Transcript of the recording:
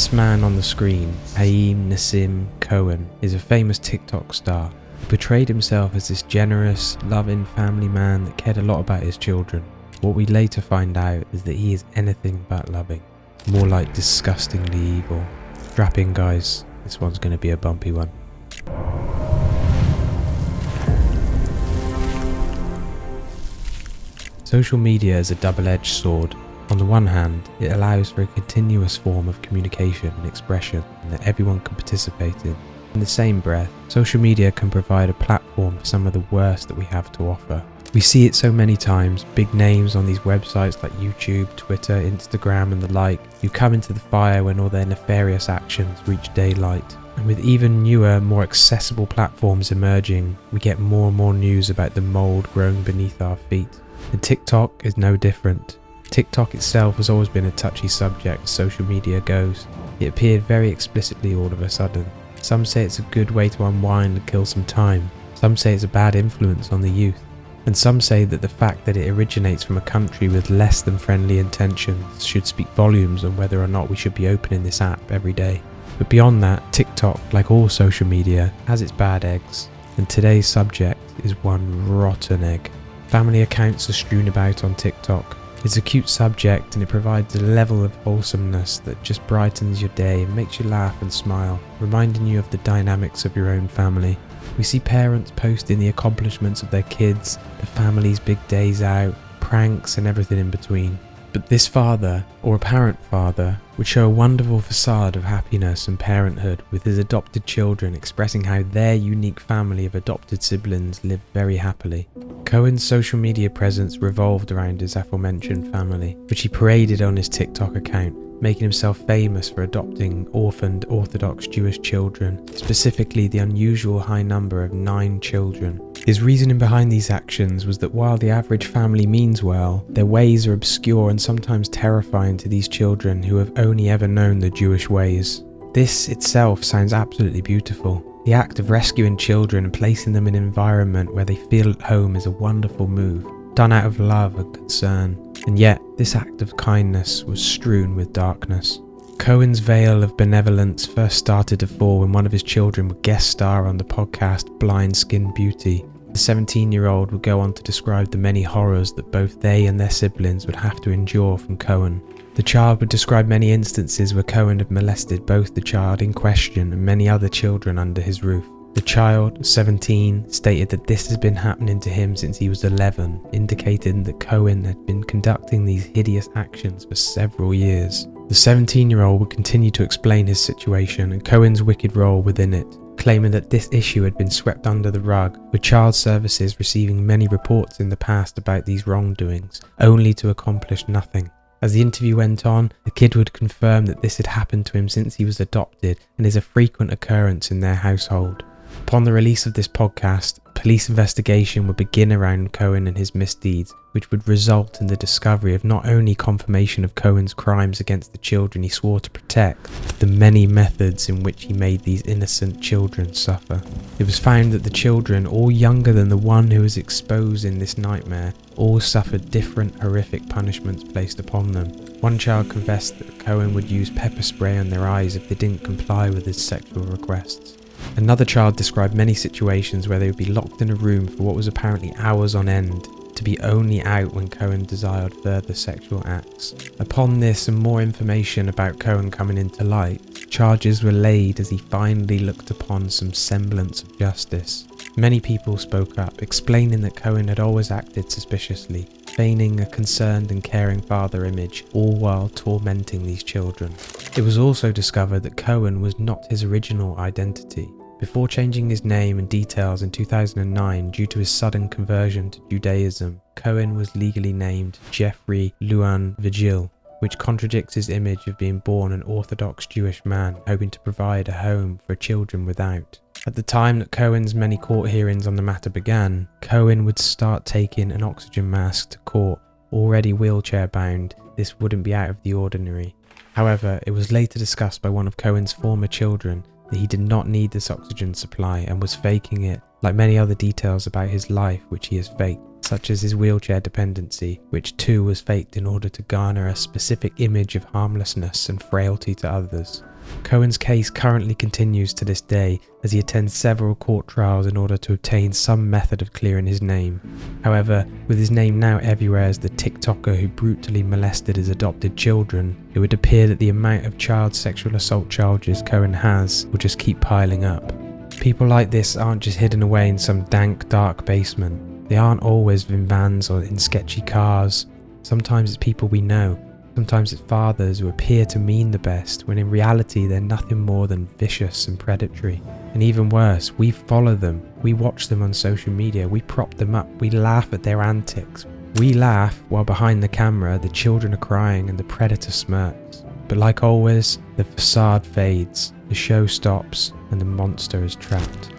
This man on the screen, Haim Nassim Cohen, is a famous TikTok star who portrayed himself as this generous, loving family man that cared a lot about his children. What we later find out is that he is anything but loving, more like disgustingly evil. Strap in, guys, this one's going to be a bumpy one. Social media is a double-edged sword. On the one hand, it allows for a continuous form of communication and expression that everyone can participate in. In the same breath, social media can provide a platform for some of the worst that we have to offer. We see it so many times, big names on these websites like YouTube, Twitter, Instagram and the like, who come into the fire when all their nefarious actions reach daylight. And with even newer, more accessible platforms emerging, we get more and more news about the mould growing beneath our feet. And TikTok is no different. TikTok itself has always been a touchy subject as social media goes. It appeared very explicitly all of a sudden. Some say it's a good way to unwind and kill some time. Some say it's a bad influence on the youth. And some say that the fact that it originates from a country with less than friendly intentions should speak volumes on whether or not we should be opening this app every day. But beyond that, TikTok, like all social media, has its bad eggs. And today's subject is one rotten egg. Family accounts are strewn about on TikTok. It's a cute subject and it provides a level of wholesomeness that just brightens your day and makes you laugh and smile, reminding you of the dynamics of your own family. We see parents posting the accomplishments of their kids, the family's big days out, pranks and everything in between. But this father, or apparent father, would show a wonderful facade of happiness and parenthood with his adopted children expressing how their unique family of adopted siblings live very happily. Cohen's social media presence revolved around his aforementioned family, which he paraded on his TikTok account, making himself famous for adopting orphaned Orthodox Jewish children, specifically the unusual high number of 9 children. His reasoning behind these actions was that while the average family means well, their ways are obscure and sometimes terrifying to these children who have only ever known the Jewish ways. This itself sounds absolutely beautiful. The act of rescuing children and placing them in an environment where they feel at home is a wonderful move, done out of love and concern. And yet, this act of kindness was strewn with darkness. Cohen's veil of benevolence first started to fall when one of his children would guest star on the podcast Blind Skin Beauty. The 17-year-old would go on to describe the many horrors that both they and their siblings would have to endure from Cohen. The child would describe many instances where Cohen had molested both the child in question and many other children under his roof. The child, 17, stated that this has been happening to him since he was 11, indicating that Cohen had been conducting these hideous actions for several years. The 17-year-old would continue to explain his situation and Cohen's wicked role within it, claiming that this issue had been swept under the rug, with child services receiving many reports in the past about these wrongdoings, only to accomplish nothing. As the interview went on, the kid would confirm that this had happened to him since he was adopted and is a frequent occurrence in their household. Upon the release of this podcast, a police investigation would begin around Cohen and his misdeeds, which would result in the discovery of not only confirmation of Cohen's crimes against the children he swore to protect, but the many methods in which he made these innocent children suffer. It was found that the children, all younger than the one who was exposed in this nightmare, all suffered different horrific punishments placed upon them. One child confessed that Cohen would use pepper spray on their eyes if they didn't comply with his sexual requests. Another child described many situations where they would be locked in a room for what was apparently hours on end, to be only out when Cohen desired further sexual acts. Upon this and more information about Cohen coming into light, charges were laid as he finally looked upon some semblance of justice. Many people spoke up, explaining that Cohen had always acted suspiciously, feigning a concerned and caring father image, all while tormenting these children. It was also discovered that Cohen was not his original identity. Before changing his name and details in 2009 due to his sudden conversion to Judaism, Cohen was legally named Jeffrey Luan Vigil, which contradicts his image of being born an Orthodox Jewish man hoping to provide a home for children without. At the time that Cohen's many court hearings on the matter began, Cohen would start taking an oxygen mask to court. Already wheelchair bound, this wouldn't be out of the ordinary. However, it was later discussed by one of Cohen's former children that he did not need this oxygen supply and was faking it like many other details about his life which he has faked, such as his wheelchair dependency, which too was faked in order to garner a specific image of harmlessness and frailty to others. Cohen's case currently continues to this day as he attends several court trials in order to obtain some method of clearing his name. However, with his name now everywhere as the TikToker who brutally molested his adopted children, it would appear that the amount of child sexual assault charges Cohen has will just keep piling up. People like this aren't just hidden away in some dank, dark basement. They aren't always in vans or in sketchy cars. Sometimes it's people we know. Sometimes it's fathers who appear to mean the best, when in reality they're nothing more than vicious and predatory. And even worse, we follow them, we watch them on social media, we prop them up, we laugh at their antics. We laugh while behind the camera the children are crying and the predator smirks. But like always, the facade fades, the show stops, and the monster is trapped.